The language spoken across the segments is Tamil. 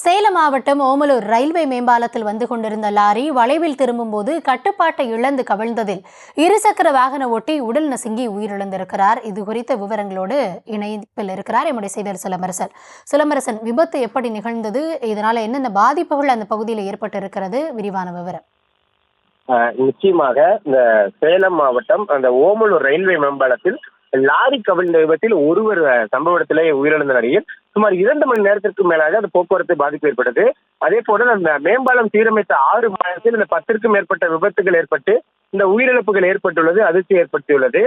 சேலம் மாவட்டம் ஓமலூர் ரயில்வே மேம்பாலத்தில் வந்து கொண்டிருந்த லாரி வளைவில் திரும்பும்போது கட்டுப்பாட்டை இழந்து கவிழ்ந்ததில் இருசக்கர வாகன ஓட்டி உடல் நசுங்கி உயிரிழந்திருக்கிறார். இது குறித்த விவரங்களோடு இணைப்பில் இருக்கிறார் எம்முடைய செய்தியாளர் சிலம்பரசன். விபத்து எப்படி நிகழ்ந்தது, இதனால என்னென்ன பாதிப்புகள் அந்த பகுதியில் ஏற்பட்டு இருக்கிறது, விரிவான விவரம். நிச்சயமாக இந்த சேலம் மாவட்டம் அந்த ஓமலூர் ரயில்வே மேம்பாலத்தில் லாரி கவிழ்ந்த விபத்தில் ஒருவர் சம்பவ இடத்திலே உயிரிழந்த நிலையில் சுமார் 2 மணி நேரத்திற்கு மேலாக அந்த போக்குவரத்து பாதிப்பு ஏற்பட்டது. அதே போல அந்த மேம்பாலம் சீரமைத்த 6 மாதத்தில் இந்த 10க்கும் மேற்பட்ட விபத்துகள் ஏற்பட்டு இந்த உயிரிழப்புகள் ஏற்பட்டுள்ளது, அதிர்ச்சி ஏற்பட்டுள்ளது.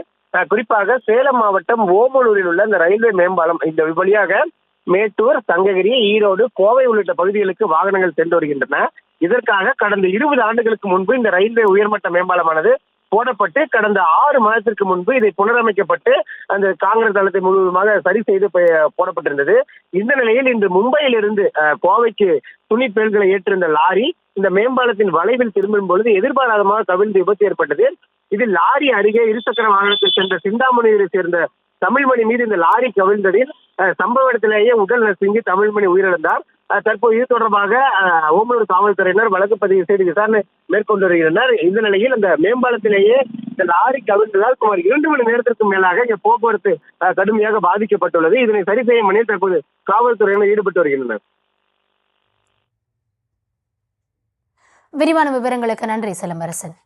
குறிப்பாக சேலம் மாவட்டம் ஓமலூரில் உள்ள இந்த ரயில்வே மேம்பாலம் இந்த வழியாக மேட்டூர், சங்ககிரி, ஈரோடு, கோவை உள்ளிட்ட பகுதிகளுக்கு வாகனங்கள் சென்று வருகின்றன. இதற்காக கடந்த 20 ஆண்டுகளுக்கு முன்பு இந்த ரயில்வே உயர்மட்ட மேம்பாலமானது போடப்பட்டு கடந்த 6 மாதத்திற்கு முன்பு இதை புனரமைக்கப்பட்டு அந்த காங்கிரஸ் தளத்தை முழுவதுமாக சரி செய்து போடப்பட்டிருந்தது. இந்த நிலையில் இன்று மும்பையிலிருந்து கோவைக்கு துணி பேல்களை ஏற்றிருந்த லாரி இந்த மேம்பாலத்தின் வளைவில் திரும்பும் பொழுது எதிர்பாராதமாக கவிழ்ந்து விபத்து ஏற்பட்டது. இதில் லாரி அருகே இருசக்கர வாகனத்தில் சென்ற சிந்தாமணியை சேர்ந்த தமிழ்மணி மீது இந்த லாரி கவிழ்ந்ததில் சம்பவ இடத்திலேயே உடல் நசுங்கி தமிழ்மணி உயிரிழந்தார். தற்போது இது தொடர்பாக ஓமலூர் காவல்துறையினர் வழக்கு பதிவு செய்து விசாரணை மேற்கொண்டு வருகின்றனர். இந்த நிலையில் அந்த மேம்பாலத்திலேயே இந்த லாரி கவிழ்ந்ததால் சுமார் 2 மணி நேரத்திற்கு மேலாக இங்கே போக்குவரத்து கடுமையாக பாதிக்கப்பட்டுள்ளது. இதனை சரி செய்யும் பணியில் தற்போது காவல்துறையினர் ஈடுபட்டு வருகின்றனர். விரிவான விவரங்களுக்கு நன்றி சிலம்பரசன்.